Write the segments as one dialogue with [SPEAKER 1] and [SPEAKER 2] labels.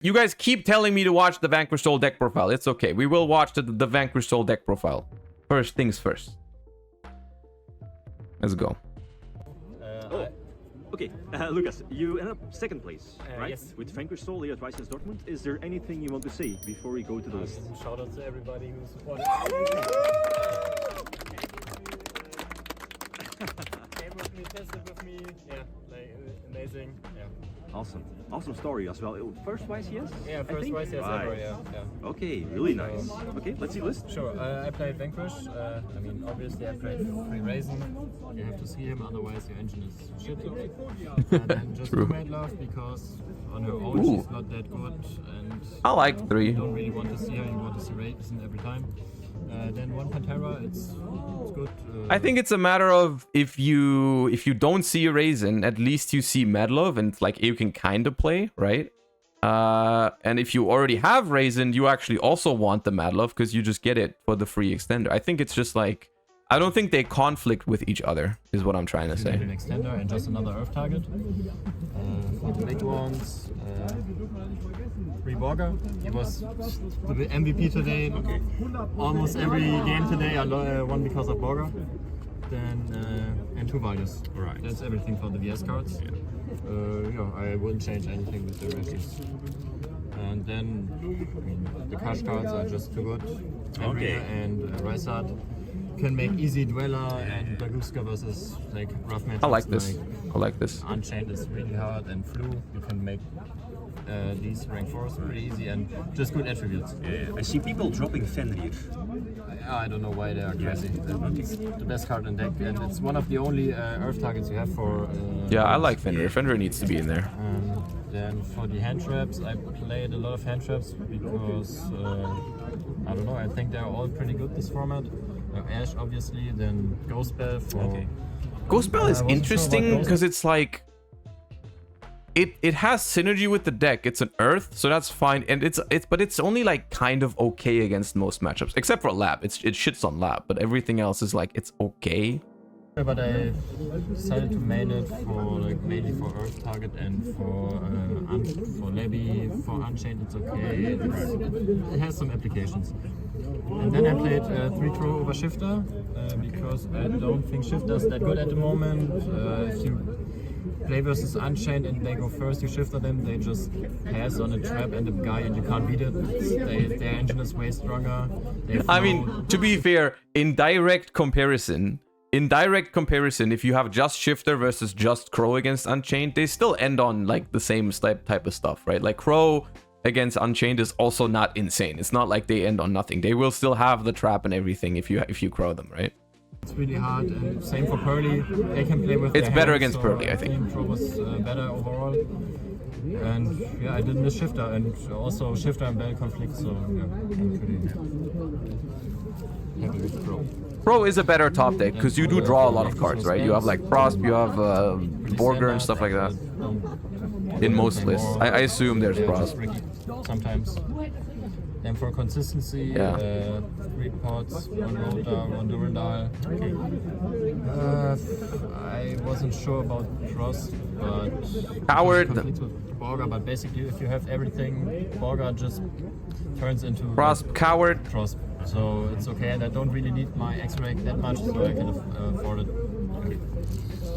[SPEAKER 1] You guys keep telling me to watch the Vanquish Soul deck profile. It's okay. We will watch the Vanquish Soul deck profile. First things first. Let's go.
[SPEAKER 2] Okay, Lucas, you end up second place, right?
[SPEAKER 3] Yes.
[SPEAKER 2] With Vanquish Soul here at Vice Dortmund. Is there anything you want to say before we go to the list?
[SPEAKER 3] Shout out to everybody who supported. Came with me, tested with me. Yeah, like amazing. Yeah.
[SPEAKER 2] Awesome. Awesome story as well. First YCS?
[SPEAKER 3] Yeah,
[SPEAKER 2] I
[SPEAKER 3] first
[SPEAKER 2] think?
[SPEAKER 3] YCS
[SPEAKER 2] Right.
[SPEAKER 3] ever. Yeah.
[SPEAKER 2] Okay, really nice. Okay, let's see the list.
[SPEAKER 3] Sure. I played Vanquish. I mean, obviously I played Free Raisin. You have to see him, otherwise your engine is shitty. And then just
[SPEAKER 1] True.
[SPEAKER 3] made love because on her own
[SPEAKER 1] Ooh.
[SPEAKER 3] she's not that good, and
[SPEAKER 1] I like 3.
[SPEAKER 3] you don't really want to see her. You want to see Raisin every time. Then one Pantera, it's good.
[SPEAKER 1] I think it's a matter of if you don't see Raisin, at least you see Medlov, and it's like you can kind of play, right? And if you already have Raisin, you actually also want the Medlov because you just get it for the free extender. I think it's just like, I don't think they conflict with each other, is what I'm trying to
[SPEAKER 3] You
[SPEAKER 1] say.
[SPEAKER 3] need an extender and just another Earth target. For the big ones, free Borger. He was the MVP today. Okay. Almost every game today I won because of Borger. Then and 2 values.
[SPEAKER 2] Right.
[SPEAKER 3] That's everything for the VS cards. Yeah, I wouldn't change anything with the rest. And then I mean, the cash cards are just too good.
[SPEAKER 2] Okay.
[SPEAKER 3] And Rysart can make easy Dweller and Baguska versus like rough matchups.
[SPEAKER 1] I like this. I like this.
[SPEAKER 3] Unchained is really hard, and Flu, you can make these rank 4s pretty easy and just good attributes.
[SPEAKER 2] Yeah, I see people dropping Fenrir.
[SPEAKER 3] I don't know why they are crazy. It's the best card in deck, and it's one of the only Earth targets you have for...
[SPEAKER 1] Yeah, I like Fenrir. Fenrir needs to be in there.
[SPEAKER 3] Then for the hand traps, I played a lot of hand traps because, I don't know, I think they're all pretty good this format. Ash, obviously, then Ghost Bell for...
[SPEAKER 2] Okay.
[SPEAKER 1] Ghost Spell is
[SPEAKER 3] wasn't sure
[SPEAKER 1] interesting
[SPEAKER 3] about
[SPEAKER 1] because it's like it has synergy with the deck. It's an Earth, so that's fine, and but it's only like kind of okay against most matchups, except for Lab. It shits on Lab, but everything else is like it's okay.
[SPEAKER 3] But I decided to main it for like mainly for Earth target and for Levy. For Unchained it's okay. It has some applications. And then I played 3-throw over Shifter because I don't think Shifter's that good at the moment. If you play versus Unchained and they go first, you Shifter them, they just pass on a trap and a guy and you can't beat it. Their engine is way stronger.
[SPEAKER 1] I mean, to be fair, in direct comparison, if you have just Shifter versus just Crow against Unchained, they still end on like the same type of stuff, right? Like Crow against Unchained is also not insane. It's not like they end on nothing. They will still have the trap and everything if you Crow them, right?
[SPEAKER 3] It's really hard, and same for Pearly. They can play with.
[SPEAKER 1] It's
[SPEAKER 3] their
[SPEAKER 1] better
[SPEAKER 3] hands,
[SPEAKER 1] against
[SPEAKER 3] so
[SPEAKER 1] Pearly, I think.
[SPEAKER 3] Pro was better overall. And yeah, I did miss Shifter, and also Shifter and Bell conflict, so yeah, I'm pretty happy with Pro.
[SPEAKER 1] Pro is a better top deck because you do draw a lot of cards, right? You have like Frost, you have Borger and stuff like that. In most lists, I assume there's Frost.
[SPEAKER 3] Sometimes. And for consistency,
[SPEAKER 1] Yeah.
[SPEAKER 3] 3 pots, 1 Rota, 1 Durandal. Okay. I wasn't sure about Frost, but
[SPEAKER 1] Coward.
[SPEAKER 3] conflicts with Borger, but basically if you have everything, Borger just turns into
[SPEAKER 1] Frost, Coward.
[SPEAKER 3] Frost. So it's okay, and I don't really need my X-Ray that much, so I can afford it. Okay.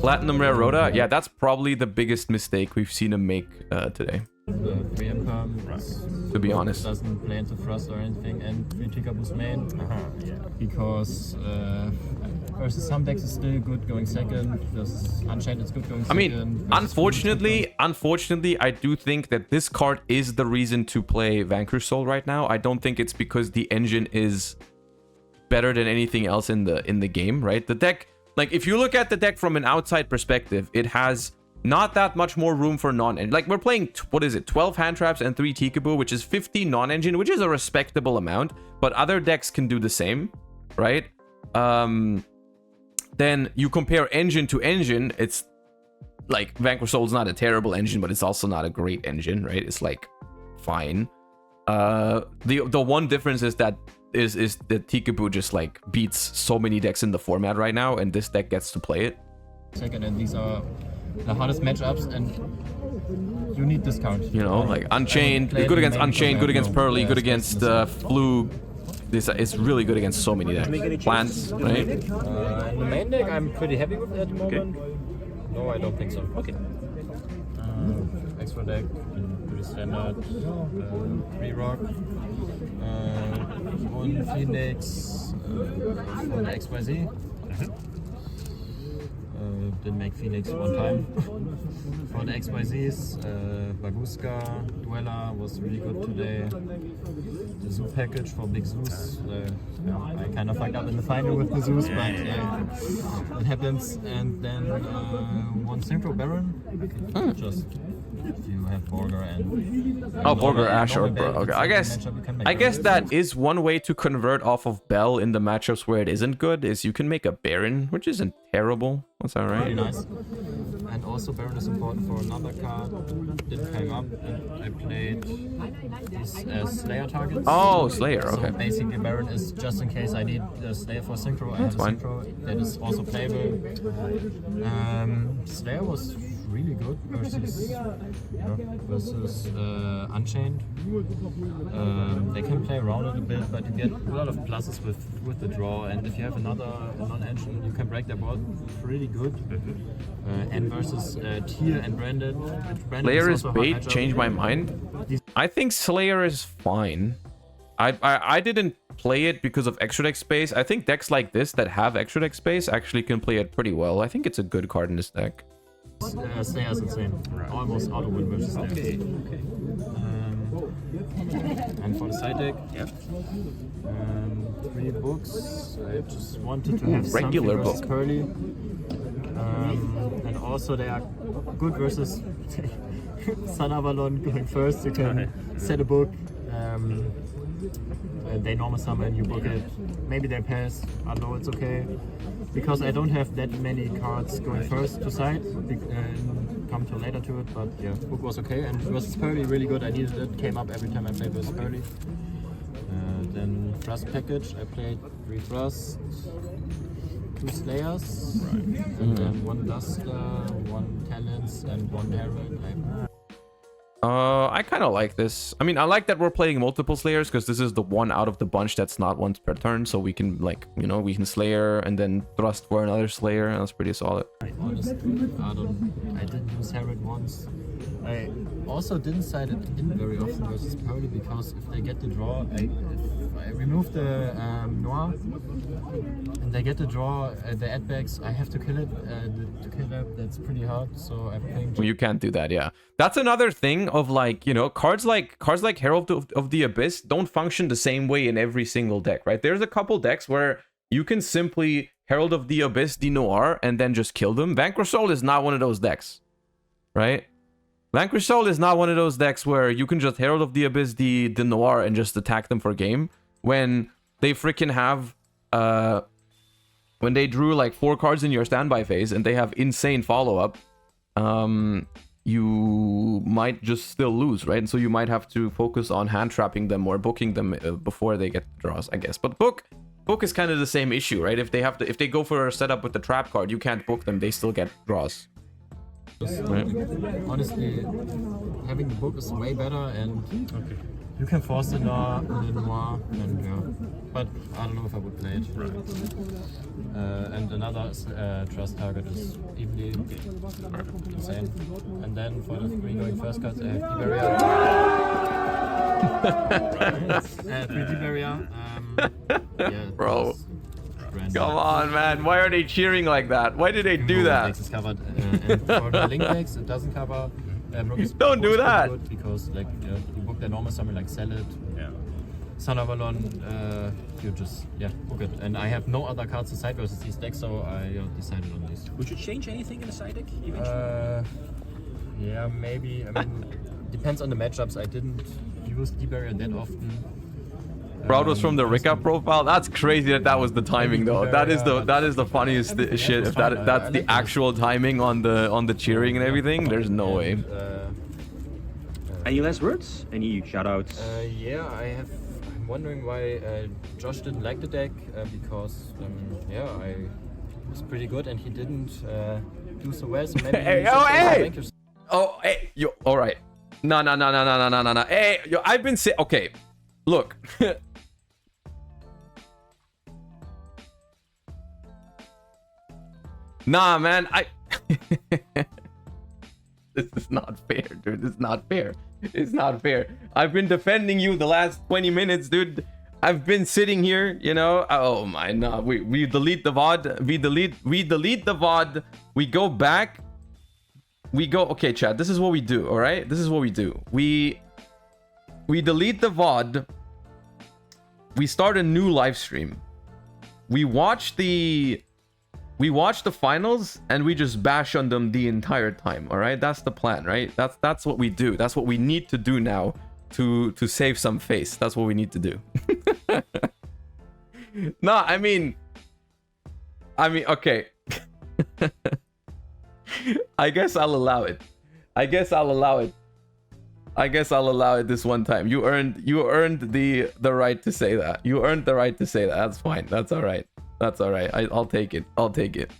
[SPEAKER 1] Platinum Rare Rhoda. Yeah, that's probably the biggest mistake we've seen him make today.
[SPEAKER 3] 3 Imperm,
[SPEAKER 1] To be honest.
[SPEAKER 3] doesn't play into Frost or anything, and 3 Tika Boost main, because versus some decks is still good going second, versus Unchained it's good going second.
[SPEAKER 1] I mean, unfortunately, I do think that this card is the reason to play Vanquish Soul right now. I don't think it's because the engine is better than anything else in the game, right? The deck, like if you look at the deck from an outside perspective, it has not that much more room for non-engine. Like we're playing, what is it, 12 hand traps and 3 Tikaboo, which is 50 non-engine, which is a respectable amount, but other decks can do the same, right? Then you compare engine to engine, it's like Vanquish Soul's not a terrible engine, but it's also not a great engine, right? It's like fine. The one difference is that Tikaboo just like beats so many decks in the format right now, and this deck gets to play it.
[SPEAKER 3] Second, and these are the hardest matchups, and you need this card.
[SPEAKER 1] You know, like Unchained, good against Unchained, good against Pearly, good against Flug. This is really good against so many decks. Plants, right?
[SPEAKER 3] In the main deck, I'm pretty happy with it at the moment. No, I don't think so. Okay. Extra deck, pretty standard. 3 rock, 1 Phoenix, 1 XYZ. Didn't make Phoenix 1 time. For the XYZs, Baguska, Dweller was really good today. The Zoo package for Big Zeus. I kind of fucked up in the final with the Zeus, but it happens. And then 1 Synchro Baron. Just if you have Borger and
[SPEAKER 1] Borger, Ash, or Bro. Okay, I guess that is one way to convert off of Bell in the matchups where it isn't good. Is you can make a Baron, which isn't terrible. That's all right.
[SPEAKER 3] Very nice. And also Baron is important for another card. Didn't come up, and I played this as Slayer targets.
[SPEAKER 1] Oh, Slayer. Okay.
[SPEAKER 3] So basically, Baron is just in case I need a Slayer for Synchro. I have a Synchro that is also playable. Slayer was really good versus Unchained. They can play around it a bit, but you get a lot of pluses with the draw. And if you have another non-engine, you can break their board pretty good. And versus Tier and Branded.
[SPEAKER 1] Slayer is bait. Change my mind. I think Slayer is fine. I didn't play it because of extra deck space. I think decks like this that have extra deck space actually can play it pretty well. I think it's a good card in this deck.
[SPEAKER 3] Slayer is insane. Almost auto win versus Slayer. Okay. And for the side deck, 3 books. I just wanted to have
[SPEAKER 1] regular
[SPEAKER 3] versus Curly. And also they are good versus Sun Avalon going first. You can set a book. They normal summon, you book it. Maybe they pass. I know it's okay. Because I don't have that many cards going first to side. Come to later to it, but yeah, book was okay. And versus Pearly, really good. I needed it. Came up every time I played versus Pearly. Then Thrust package. I played 3 Thrust, 2 Slayers, and then 1 Duster, 1 Talents, and 1 Herald.
[SPEAKER 1] I kind of like this. I mean, I like that we're playing multiple Slayers because this is the one out of the bunch that's not once per turn. So we can, like, you know, we can Slayer and then Thrust for another Slayer. And that's pretty solid.
[SPEAKER 3] Honestly, I didn't use Herald once. I also didn't side it in very often versus Pearly because if they get the draw, if I remove the Noir and they get the draw, the ad-bags, I have to kill it. To kill that, that's pretty hard. So I think
[SPEAKER 1] well, you can't do that. Yeah, that's another thing of, like, you know, cards like Herald of the Abyss don't function the same way in every single deck, right? There's a couple decks where you can simply Herald of the Abyss, the Noir, and then just kill them. Vanquish Soul is not one of those decks, right? Vanquish Soul is not one of those decks where you can just Herald of the Abyss, the Noir, and just attack them for game. When they freaking have, when they drew like 4 cards in your standby phase and they have insane follow-up, you might just still lose, right? And so you might have to focus on hand trapping them or booking them before they get draws, I guess. But book is kind of the same issue, right? If they go for a setup with the trap card, you can't book them; they still get draws. Right.
[SPEAKER 3] Honestly, having the book is way better, and you can force the Noir, and yeah. But I don't know if I would play it. And another Trust target is evenly insane. And then for the 3 going first cards, I have D-Barrier. 3 D-Barrier. Yeah,
[SPEAKER 1] bro. Come on, man. Why are they cheering like that? Why did they do that?
[SPEAKER 3] Is covered. And for the link decks, it doesn't cover.
[SPEAKER 1] Don't do that.
[SPEAKER 3] Because, like, you book the normal summon, like sell it. Yeah. Sun Avalon, you just book it. And I have no other cards to side versus these decks, so I decided on this.
[SPEAKER 2] Would you change anything in the side deck?
[SPEAKER 3] Yeah, maybe. I mean, depends on the matchups. I didn't use D-Barrier that often.
[SPEAKER 1] Proud was from the Ricka profile. That's crazy that was the timing though. That is the funniest shit. If that's the actual timing on the cheering and everything, there's no way.
[SPEAKER 2] Any last words? Any shoutouts?
[SPEAKER 3] Yeah, I'm wondering why Josh didn't like the deck because I was pretty good and he didn't do so well. So maybe
[SPEAKER 1] Oh, hey, yo, all right. No. Hey, yo, I've been saying, okay, look. Nah, man, this is not fair, dude. This is not fair. It's not fair. I've been defending you the last 20 minutes, dude. I've been sitting here, you know. Oh my, no. We delete the VOD. We delete the VOD. We go back. We go, okay, chat. This is what we do, all right? This is what we do. We delete the VOD. We start a new live stream. We watch the finals and we just bash on them the entire time, all right? That's the plan, right? That's what we do. That's what we need to do now to save some face. That's what we need to do. No, I mean, okay. I guess I'll allow it. I guess I'll allow it this one time. You earned the right to say that. You earned the right to say that. That's fine. That's all right. That's all right. I'll take it. I'll take it.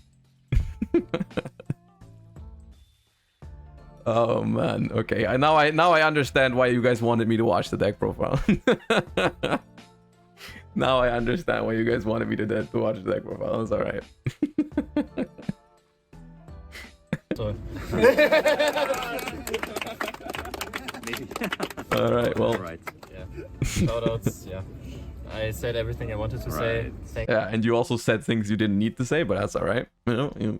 [SPEAKER 1] Oh man. Okay. Now I understand why you guys wanted me to watch the deck profile. Now I understand why you guys wanted me to watch the deck profile. That's all right.
[SPEAKER 3] Sorry.
[SPEAKER 2] Maybe.
[SPEAKER 1] All right. Well.
[SPEAKER 2] All right.
[SPEAKER 3] Yeah. Shoutouts. Yeah. I said everything I wanted to say. Thank
[SPEAKER 1] Yeah, and you also said things you didn't need to say, but that's all right. You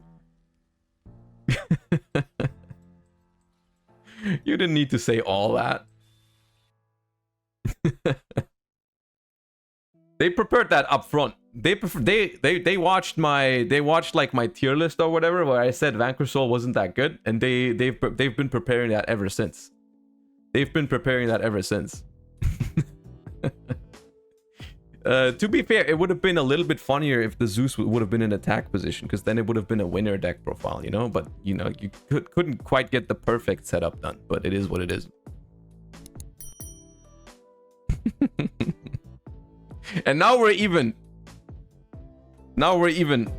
[SPEAKER 1] didn't need to say all that. They prepared that up front. They watched like my tier list or whatever, where I said Vanquish Soul wasn't that good, and they've been preparing that ever since. They've been preparing that ever since. To be fair, it would have been a little bit funnier if the Zeus would have been in attack position, because then it would have been a winner deck profile, you know? But, you know, you couldn't quite get the perfect setup done, but it is what it is. And now we're even. Now we're even.